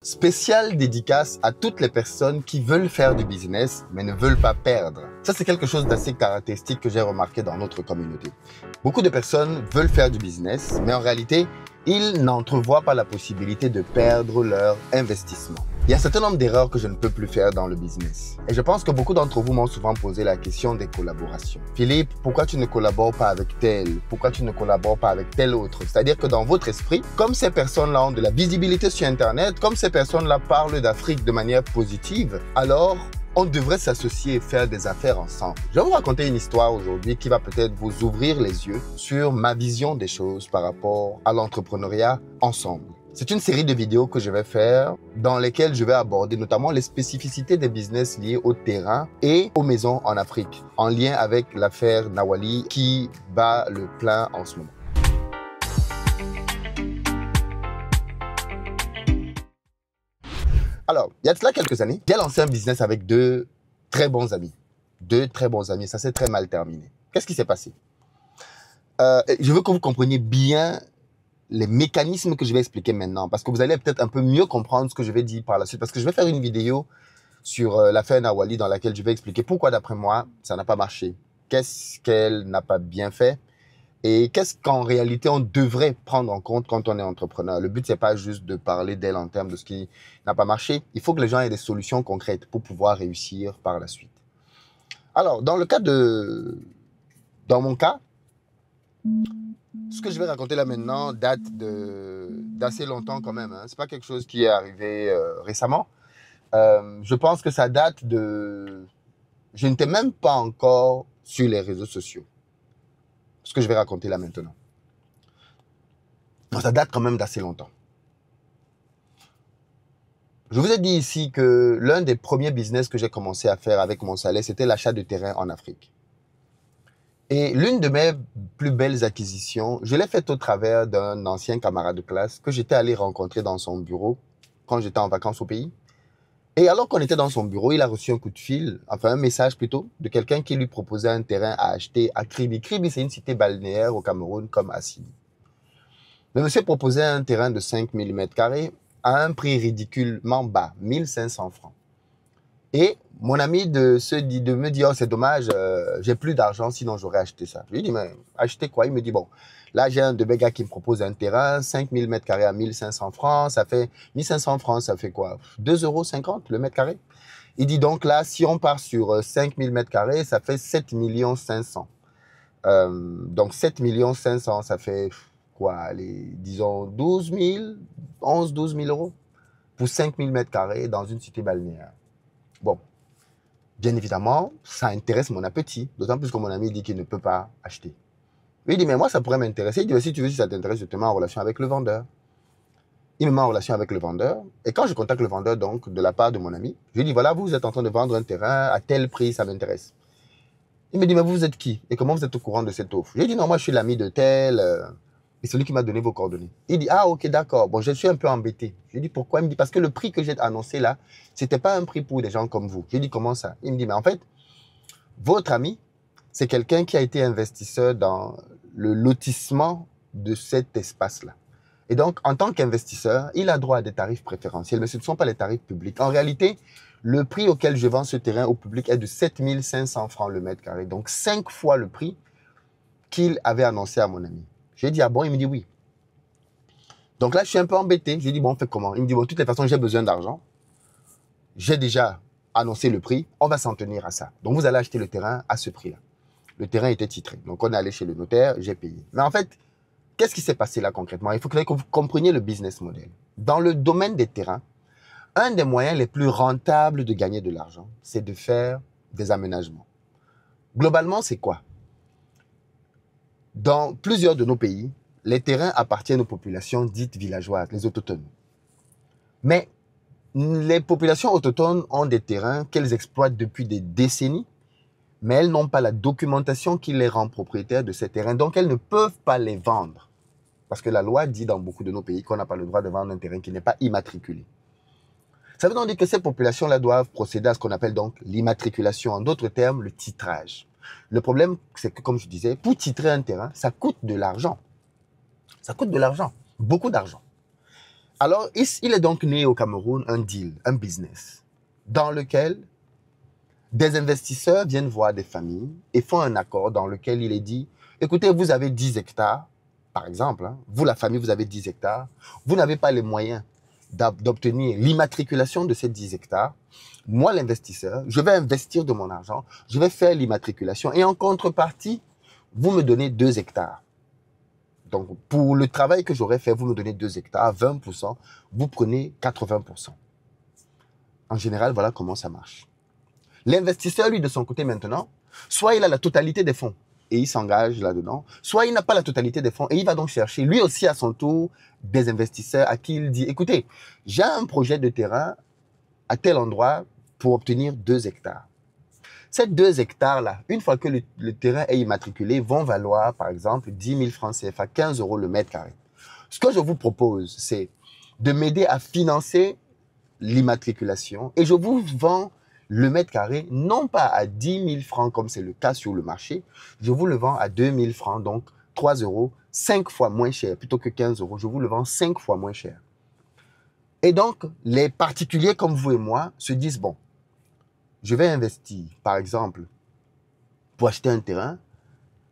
Spéciale dédicace à toutes les personnes qui veulent faire du business mais ne veulent pas perdre. Ça, c'est quelque chose d'assez caractéristique que j'ai remarqué dans notre communauté. Beaucoup de personnes veulent faire du business, mais en réalité, ils n'entrevoient pas la possibilité de perdre leur investissement. Il y a un certain nombre d'erreurs que je ne peux plus faire dans le business. Et je pense que beaucoup d'entre vous m'ont souvent posé la question des collaborations. Philippe, pourquoi tu ne collabores pas avec tel? Pourquoi tu ne collabores pas avec tel autre? C'est-à-dire que dans votre esprit, comme ces personnes-là ont de la visibilité sur Internet, comme ces personnes-là parlent d'Afrique de manière positive, alors on devrait s'associer et faire des affaires ensemble. Je vais vous raconter une histoire aujourd'hui qui va peut-être vous ouvrir les yeux sur ma vision des choses par rapport à l'entrepreneuriat ensemble. C'est une série de vidéos que je vais faire dans lesquelles je vais aborder notamment les spécificités des business liés au terrain et aux maisons en Afrique, en lien avec l'affaire Nawali qui bat le plein en ce moment. Alors, il y a de cela quelques années, j'ai lancé un business avec deux très bons amis. Ça s'est très mal terminé. Qu'est-ce qui s'est passé? Je veux que vous compreniez bien les mécanismes que je vais expliquer maintenant, parce que vous allez peut-être un peu mieux comprendre ce que je vais dire par la suite, parce que je vais faire une vidéo sur l'affaire Nawali dans laquelle je vais expliquer pourquoi, d'après moi, ça n'a pas marché. Qu'est-ce qu'elle n'a pas bien fait et qu'est-ce qu'en réalité on devrait prendre en compte quand on est entrepreneur. Le but, c'est pas juste de parler d'elle en termes de ce qui n'a pas marché. Il faut que les gens aient des solutions concrètes pour pouvoir réussir par la suite. Alors, dans mon cas, ce que je vais raconter là maintenant date d'assez longtemps quand même. C'est pas quelque chose qui est arrivé récemment. Je pense que ça date de... Je n'étais même pas encore sur les réseaux sociaux. Ce que je vais raconter là maintenant. Donc, ça date quand même d'assez longtemps. Je vous ai dit ici que l'un des premiers business que j'ai commencé à faire avec mon salaire, c'était l'achat de terrain en Afrique. Et l'une de mes plus belles acquisitions, je l'ai faite au travers d'un ancien camarade de classe que j'étais allé rencontrer dans son bureau quand j'étais en vacances au pays. Et alors qu'on était dans son bureau, il a reçu un coup de fil, enfin un message plutôt, de quelqu'un qui lui proposait un terrain à acheter à Kribi. Kribi, c'est une cité balnéaire au Cameroun comme Assini. Le monsieur proposait un terrain de 5000 m² à un prix ridiculement bas, 1500 francs. Et mon ami de me dit, oh, c'est dommage, j'ai plus d'argent, sinon j'aurais acheté ça. Je lui dis, mais acheter quoi? Il me dit, bon, là, j'ai un de mes gars qui me propose un terrain, 5000 m² à 1500 francs, ça fait 1500 francs, ça fait quoi? 2,50 € le mètre carré. Il dit donc là, si on part sur 5000 m², ça fait 7 500 000. Donc 7 500 000, ça fait quoi? Disons 12 000 € pour 5000 m² dans une cité balnéaire. Bon, bien évidemment, ça intéresse mon appétit, d'autant plus que mon ami dit qu'il ne peut pas acheter. Lui, il dit, mais moi, ça pourrait m'intéresser. Il dit, si tu veux, si ça t'intéresse, je te mets en relation avec le vendeur. Il me met en relation avec le vendeur. Et quand je contacte le vendeur, donc, de la part de mon ami, je lui dis, voilà, vous êtes en train de vendre un terrain à tel prix, ça m'intéresse. Il me dit, mais vous êtes qui? Et comment vous êtes au courant de cette offre? Je lui dis, non, moi, je suis l'ami de tel... Et celui qui m'a donné vos coordonnées. Il dit, ah, ok, d'accord. Bon, je suis un peu embêté. Je lui dis, pourquoi? Il me dit, parce que le prix que j'ai annoncé là, c'était pas un prix pour des gens comme vous. Je lui dis, comment ça? Il me dit, mais en fait, votre ami, c'est quelqu'un qui a été investisseur dans le lotissement de cet espace-là. Et donc, en tant qu'investisseur, il a droit à des tarifs préférentiels, mais ce ne sont pas les tarifs publics. En réalité, le prix auquel je vends ce terrain au public est de 7 500 francs le mètre carré. Donc, 5 fois le prix qu'il avait annoncé à mon ami. J'ai dit, ah bon? Il me dit oui. Donc là, je suis un peu embêté. J'ai dit, bon, on fait comment? Il me dit, bon, de toutes les façons, j'ai besoin d'argent. J'ai déjà annoncé le prix. On va s'en tenir à ça. Donc, vous allez acheter le terrain à ce prix-là. Le terrain était titré. Donc, on est allé chez le notaire, j'ai payé. Mais en fait, qu'est-ce qui s'est passé là concrètement? Il faut que vous compreniez le business model. Dans le domaine des terrains, un des moyens les plus rentables de gagner de l'argent, c'est de faire des aménagements. Globalement, c'est quoi? Dans plusieurs de nos pays, les terrains appartiennent aux populations dites villageoises, les autochtones. Mais les populations autochtones ont des terrains qu'elles exploitent depuis des décennies, mais elles n'ont pas la documentation qui les rend propriétaires de ces terrains, donc elles ne peuvent pas les vendre. Parce que la loi dit dans beaucoup de nos pays qu'on n'a pas le droit de vendre un terrain qui n'est pas immatriculé. Ça veut donc dire que ces populations-là doivent procéder à ce qu'on appelle donc l'immatriculation, en d'autres termes, le titrage. Le problème, c'est que, comme je disais, pour titrer un terrain, ça coûte de l'argent. Ça coûte de l'argent, beaucoup d'argent. Alors, il est donc né au Cameroun un deal, un business, dans lequel des investisseurs viennent voir des familles et font un accord dans lequel il est dit, écoutez, vous avez 10 hectares, par exemple, hein, vous, la famille, vous avez 10 hectares, vous n'avez pas les moyens d'obtenir l'immatriculation de ces 10 hectares. Moi, l'investisseur, je vais investir de mon argent, je vais faire l'immatriculation et en contrepartie, vous me donnez 2 hectares. Donc, pour le travail que j'aurais fait, vous me donnez 2 hectares, 20%, vous prenez 80%. En général, voilà comment ça marche. L'investisseur, lui, de son côté maintenant, soit il a la totalité des fonds et il s'engage là-dedans, soit il n'a pas la totalité des fonds et il va donc chercher, lui aussi à son tour, des investisseurs à qui il dit, écoutez, j'ai un projet de terrain à tel endroit pour obtenir 2 hectares. Ces 2 hectares-là, une fois que le terrain est immatriculé, vont valoir, par exemple, 10 000 francs CFA, 15 € le mètre carré. Ce que je vous propose, c'est de m'aider à financer l'immatriculation et je vous vends le mètre carré, non pas à 10 000 francs comme c'est le cas sur le marché, je vous le vends à 2 000 francs, donc 3 €, 5 fois moins cher, plutôt que 15 €, je vous le vends 5 fois moins cher. Et donc, les particuliers comme vous et moi se disent, bon, je vais investir, par exemple, pour acheter un terrain,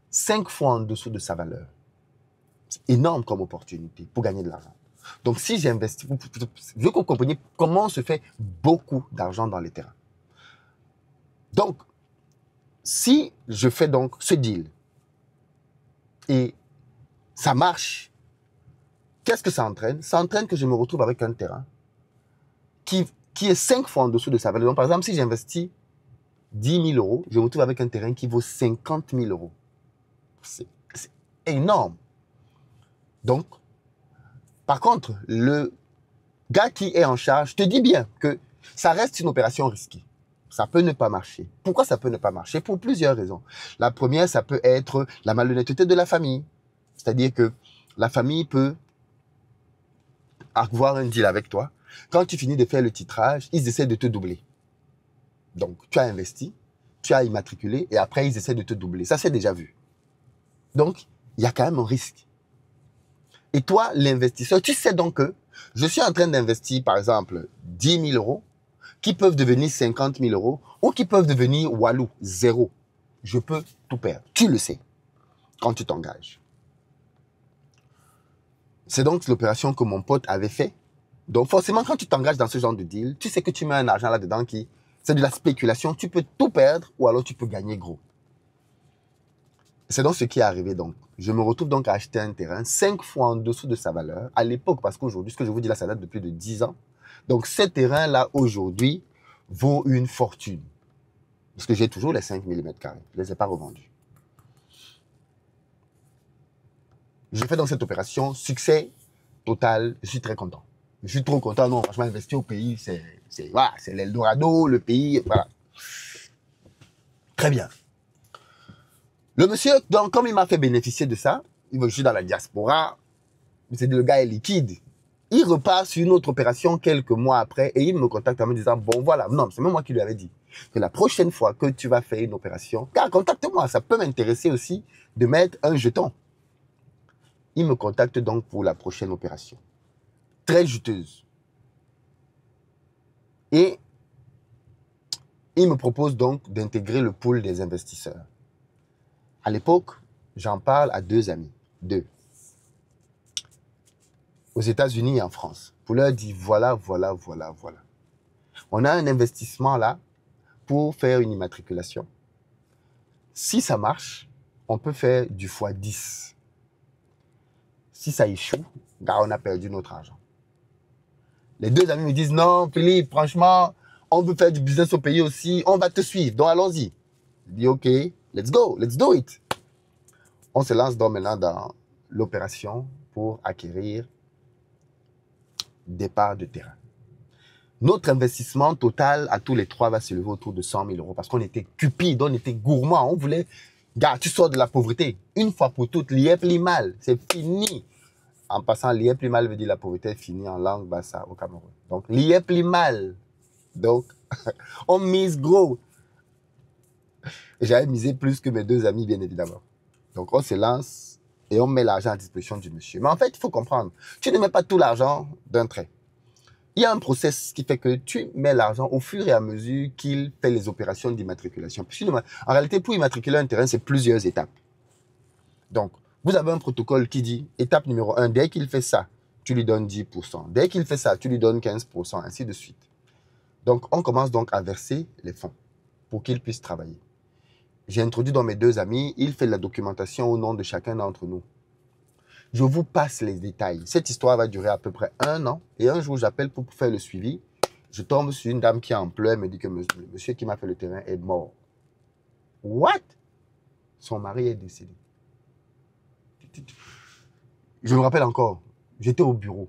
5 fois en dessous de sa valeur. C'est énorme comme opportunité pour gagner de l'argent. Donc, si j'investis, je veux que vous compreniez comment on se fait beaucoup d'argent dans les terrains. Donc, si je fais donc ce deal et ça marche, qu'est-ce que ça entraîne? Ça entraîne que je me retrouve avec un terrain qui est 5 fois en dessous de sa valeur. Donc, par exemple, si j'investis 10 000 €, je me retrouve avec un terrain qui vaut 50 000 €. C'est énorme. Donc, par contre, le gars qui est en charge te dit bien que ça reste une opération risquée. Ça peut ne pas marcher. Pourquoi ça peut ne pas marcher? Pour plusieurs raisons. La première, ça peut être la malhonnêteté de la famille. C'est-à-dire que la famille peut avoir un deal avec toi. Quand tu finis de faire le titrage, ils essaient de te doubler. Donc, tu as investi, tu as immatriculé et après, ils essaient de te doubler. Ça, c'est déjà vu. Donc, il y a quand même un risque. Et toi, l'investisseur, tu sais donc que je suis en train d'investir, par exemple, 10 000 € qui peuvent devenir 50 000 € ou qui peuvent devenir walou, zéro. Je peux tout perdre. Tu le sais quand tu t'engages. C'est donc l'opération que mon pote avait fait. Donc forcément, quand tu t'engages dans ce genre de deal, tu sais que tu mets un argent là-dedans qui, c'est de la spéculation. Tu peux tout perdre ou alors tu peux gagner gros. C'est donc ce qui est arrivé donc. Je me retrouve donc à acheter un terrain 5 fois en dessous de sa valeur. À l'époque, parce qu'aujourd'hui, ce que je vous dis là, ça date de plus de 10 ans. Donc, ce terrain-là, aujourd'hui, vaut une fortune. Parce que j'ai toujours les 5 000 m². Je ne les ai pas revendus. J'ai fait donc cette opération. Succès total. Je suis très content. Je suis trop content. Non, franchement, investir au pays, voilà, c'est l'Eldorado, le pays. Voilà. Très bien. Le monsieur, donc, comme il m'a fait bénéficier de ça, je suis dans la diaspora, le gars est liquide. Il repart sur une autre opération quelques mois après et il me contacte en me disant, bon voilà, non, c'est même moi qui lui avais dit que la prochaine fois que tu vas faire une opération, car contacte-moi, ça peut m'intéresser aussi de mettre un jeton. Il me contacte donc pour la prochaine opération. Très juteuse. Et il me propose donc d'intégrer le pool des investisseurs. À l'époque, j'en parle à 2 amis, 2. Aux États-Unis et en France, pour leur dire voilà. On a un investissement là pour faire une immatriculation. Si ça marche, on peut faire du x10. Si ça échoue, on a perdu notre argent. Les 2 amis me disent non, Philippe, franchement, on veut faire du business au pays aussi, on va te suivre, donc allons-y. Je dis ok, let's go, let's do it. On se lance donc maintenant dans l'opération pour acquérir des parts de terrain. Notre investissement total à tous les 3 va se lever autour de 100 000 € parce qu'on était cupides, on était gourmands, on voulait, gars, tu sors de la pauvreté. Une fois pour toutes, l'IEP mal, c'est fini. En passant, l'IEP mal veut dire la pauvreté est finie en langue bassa au Cameroun. Donc, l'IEP mal. Donc, on mise gros. J'avais misé plus que mes 2 amis, bien évidemment. Donc, on se lance et on met l'argent à disposition du monsieur. Mais en fait, il faut comprendre, tu ne mets pas tout l'argent d'un trait. Il y a un process qui fait que tu mets l'argent au fur et à mesure qu'il fait les opérations d'immatriculation. En réalité, pour immatriculer un terrain, c'est plusieurs étapes. Donc, vous avez un protocole qui dit, étape numéro 1, dès qu'il fait ça, tu lui donnes 10%. Dès qu'il fait ça, tu lui donnes 15%, ainsi de suite. Donc, on commence donc à verser les fonds pour qu'il puisse travailler. J'ai introduit dans mes 2 amis, il fait la documentation au nom de chacun d'entre nous. Je vous passe les détails. Cette histoire va durer à peu près 1 an. Et un jour, j'appelle pour faire le suivi. Je tombe sur une dame qui est en pleurs, elle me dit que le monsieur qui m'a fait le terrain est mort. What? Son mari est décédé. Je me rappelle encore, j'étais au bureau.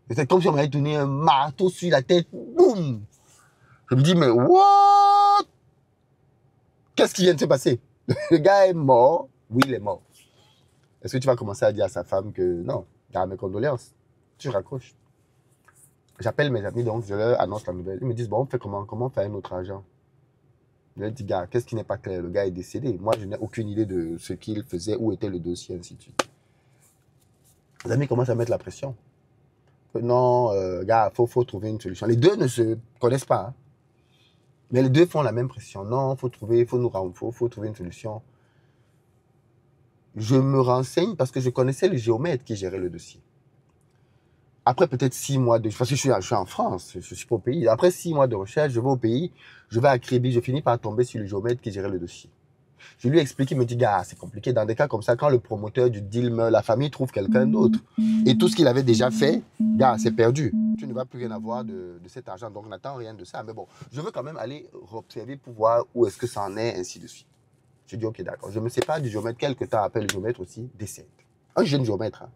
C'était comme si on m'avait donné un marteau sur la tête. Boum! Je me dis, mais what? Qu'est-ce qui vient de se passer? Le gars est mort. Oui, il est mort. Est-ce que tu vas commencer à dire à sa femme que non, gars, mes condoléances? Tu raccroches. J'appelle mes amis, donc je leur annonce la nouvelle. Ils me disent, bon, on fait comment faire un autre argent? Je leur dis, gars, qu'est-ce qui n'est pas clair? Le gars est décédé. Moi, je n'ai aucune idée de ce qu'il faisait, où était le dossier, ainsi de suite. Les amis commencent à mettre la pression. Non, gars, faut trouver une solution. Les deux ne se connaissent pas, hein. Mais les deux font la même pression. Non, faut trouver une solution. Je me renseigne parce que je connaissais le géomètre qui gérait le dossier. Après peut-être 6 mois de... Parce que je suis en France, je ne suis pas au pays. Après 6 mois de recherche, je vais au pays, je vais à Créby, je finis par tomber sur le géomètre qui gérait le dossier. Je lui explique, il me dit, gars, c'est compliqué. Dans des cas comme ça, quand le promoteur du deal meurt, la famille trouve quelqu'un d'autre. Et tout ce qu'il avait déjà fait, gars, c'est perdu. Tu ne vas plus rien avoir de cet argent. Donc, on n'attend rien de ça. Mais bon, je veux quand même aller observer pour voir où est-ce que ça en est, ainsi de suite. Je dis, ok, d'accord. Je me sépare du géomètre. Quelques temps après, le géomètre aussi décède. Un jeune géomètre, hein.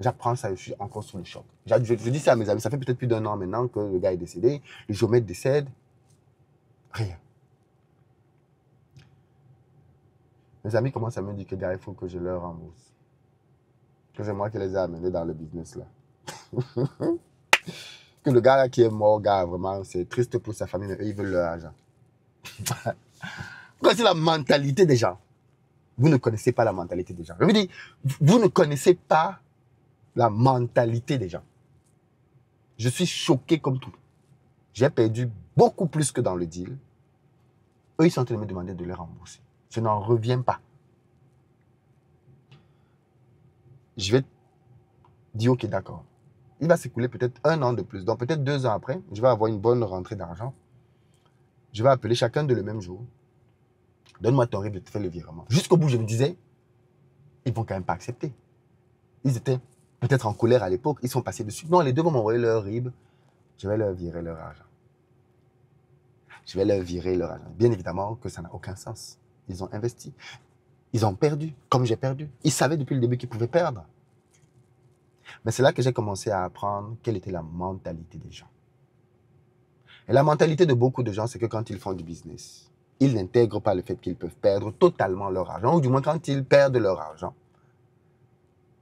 J'apprends ça, je suis encore sur le choc. Je dis ça à mes amis. Ça fait peut-être plus d'1 an maintenant que le gars est décédé. Le géomètre décède. Rien. Mes amis commencent à me dire que, gars, il faut que je leur rembourse. Que c'est moi qui les ai amenés dans le business, là. Que le gars là qui est mort, gars, vraiment, c'est triste pour sa famille, mais eux, ils veulent leur argent. Vous connaissez la mentalité des gens. Vous ne connaissez pas la mentalité des gens. Je veux dire, vous ne connaissez pas la mentalité des gens. Je suis choqué comme tout. J'ai perdu beaucoup plus que dans le deal. Eux, ils sont en train de me demander de les rembourser. Je n'en reviens pas. Je vais dire, ok, d'accord. Il va s'écouler peut-être 1 an de plus. Donc peut-être 2 ans après, je vais avoir une bonne rentrée d'argent. Je vais appeler chacun de le même jour. Donne-moi ton RIB, je te fais le virement. Jusqu'au bout, je me disais, ils vont quand même pas accepter. Ils étaient peut-être en colère à l'époque, ils sont passés dessus. Non, les deux vont m'envoyer leur RIB, je vais leur virer leur argent. Je vais leur virer leur argent. Bien évidemment que ça n'a aucun sens. Ils ont investi. Ils ont perdu, comme j'ai perdu. Ils savaient depuis le début qu'ils pouvaient perdre. Mais c'est là que j'ai commencé à apprendre quelle était la mentalité des gens. Et la mentalité de beaucoup de gens, c'est que quand ils font du business, ils n'intègrent pas le fait qu'ils peuvent perdre totalement leur argent, ou du moins quand ils perdent leur argent,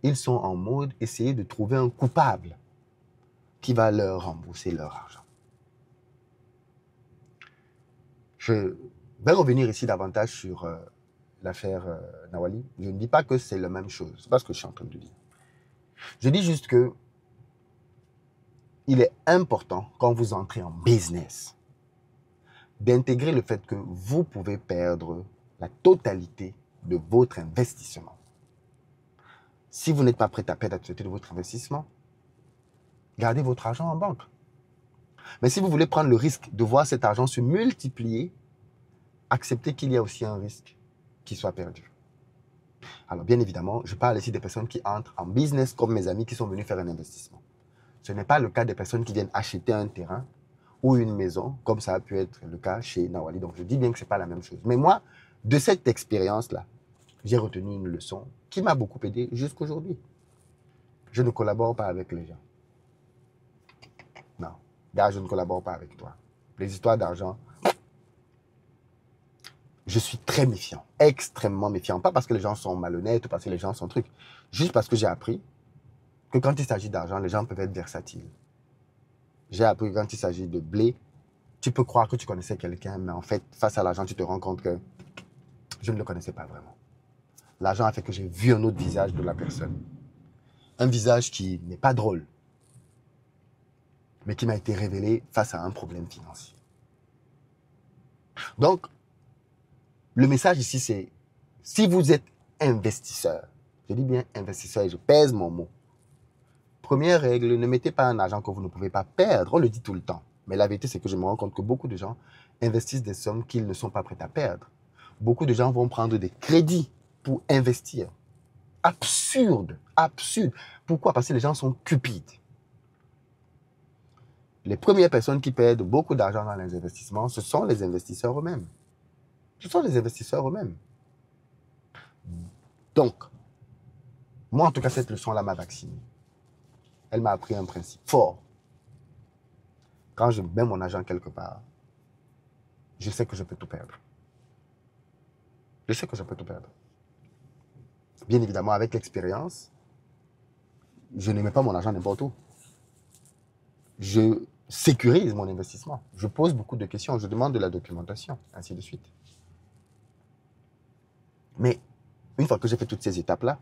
ils sont en mode essayer de trouver un coupable qui va leur rembourser leur argent. Je vais revenir ici davantage sur l'affaire Nawali. Je ne dis pas que c'est la même chose, c'est pas ce que je suis en train de dire. Je dis juste que il est important, quand vous entrez en business, d'intégrer le fait que vous pouvez perdre la totalité de votre investissement. Si vous n'êtes pas prêt à perdre la totalité de votre investissement, gardez votre argent en banque. Mais si vous voulez prendre le risque de voir cet argent se multiplier, acceptez qu'il y a aussi un risque qu'il soit perdu. Alors bien évidemment, je parle ici des personnes qui entrent en business comme mes amis qui sont venus faire un investissement. Ce n'est pas le cas des personnes qui viennent acheter un terrain ou une maison, comme ça a pu être le cas chez Nawali. Donc je dis bien que ce n'est pas la même chose. Mais moi, de cette expérience-là, j'ai retenu une leçon qui m'a beaucoup aidé jusqu'aujourd'hui. Je ne collabore pas avec les gens. Non, gars, je ne collabore pas avec toi. Les histoires d'argent, je suis très méfiant, extrêmement méfiant. Pas parce que les gens sont malhonnêtes ou parce que les gens sont trucs. Juste parce que j'ai appris que quand il s'agit d'argent, les gens peuvent être versatiles. J'ai appris que quand il s'agit de blé, tu peux croire que tu connaissais quelqu'un, mais en fait, face à l'argent, tu te rends compte que je ne le connaissais pas vraiment. l'argent a fait que j'ai vu un autre visage de la personne. Un visage qui n'est pas drôle, mais qui m'a été révélé face à un problème financier. Donc, le message ici, c'est si vous êtes investisseur, je dis bien investisseur et je pèse mon mot. Première règle, ne mettez pas un argent que vous ne pouvez pas perdre. On le dit tout le temps. Mais la vérité, c'est que je me rends compte que beaucoup de gens investissent des sommes qu'ils ne sont pas prêts à perdre. Beaucoup de gens vont prendre des crédits pour investir. Absurde, absurde. Pourquoi? Parce que les gens sont cupides. Les premières personnes qui perdent beaucoup d'argent dans les investissements, ce sont les investisseurs eux-mêmes. Ce sont les investisseurs eux-mêmes. Donc, moi en tout cas, cette leçon-là m'a vacciné. Elle m'a appris un principe fort. Quand je mets mon argent quelque part, je sais que je peux tout perdre. Je sais que je peux tout perdre. Bien évidemment, avec l'expérience, je ne mets pas mon argent n'importe où. Je sécurise mon investissement. Je pose beaucoup de questions, je demande de la documentation, ainsi de suite. Mais une fois que j'ai fait toutes ces étapes-là,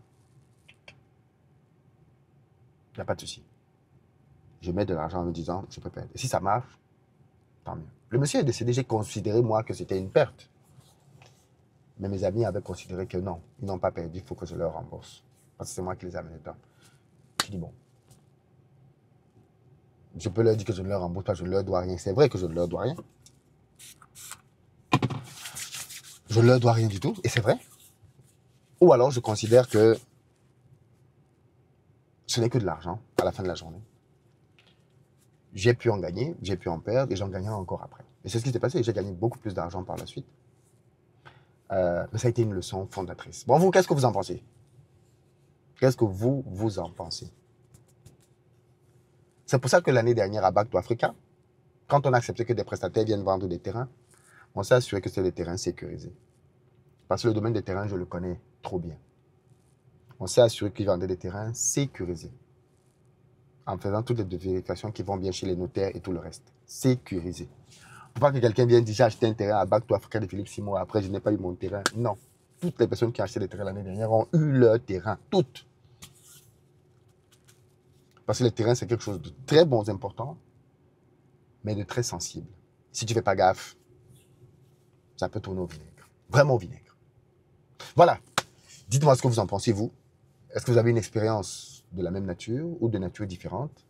il n'y a pas de souci. Je mets de l'argent en me disant, je peux perdre. Et si ça marche, tant mieux. Le monsieur est décédé, j'ai considéré, moi, que c'était une perte. Mais mes amis avaient considéré que non, ils n'ont pas perdu, il faut que je leur rembourse. Parce que c'est moi qui les ai amenés dedans. Je dis bon. Je peux leur dire que je ne leur rembourse pas, je ne leur dois rien. C'est vrai que je ne leur dois rien. Je ne leur dois rien du tout, et c'est vrai. Ou alors je considère que ce n'est que de l'argent à la fin de la journée. J'ai pu en gagner, j'ai pu en perdre, et j'en gagnerai encore après. Et c'est ce qui s'est passé, j'ai gagné beaucoup plus d'argent par la suite. Mais ça a été une leçon fondatrice. Bon, vous, qu'est-ce que vous en pensez? Qu'est-ce que vous en pensez? C'est pour ça que l'année dernière, à Back to Africa, quand on a accepté que des prestataires viennent vendre des terrains, on s'est assuré que c'était des terrains sécurisés. Parce que le domaine des terrains, je le connais trop bien. On s'est assuré qu'ils vendaient des terrains sécurisés. En faisant toutes les vérifications qui vont bien chez les notaires et tout le reste. Sécurisé. Faut pas que quelqu'un vienne dire j'ai acheté un terrain à Back to Africa de Philippe 6 mois après, je n'ai pas eu mon terrain. Non. Toutes les personnes qui ont acheté des terrains l'année dernière ont eu leur terrain. Toutes. Parce que le terrain, c'est quelque chose de très bon, important, mais de très sensible. Si tu ne fais pas gaffe, ça peut tourner au vinaigre. Vraiment au vinaigre. Voilà. Dites-moi ce que vous en pensez, vous. Est-ce que vous avez une expérience de la même nature ou de nature différente?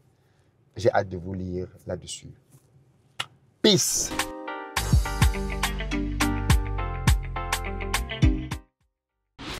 J'ai hâte de vous lire là-dessus. Peace!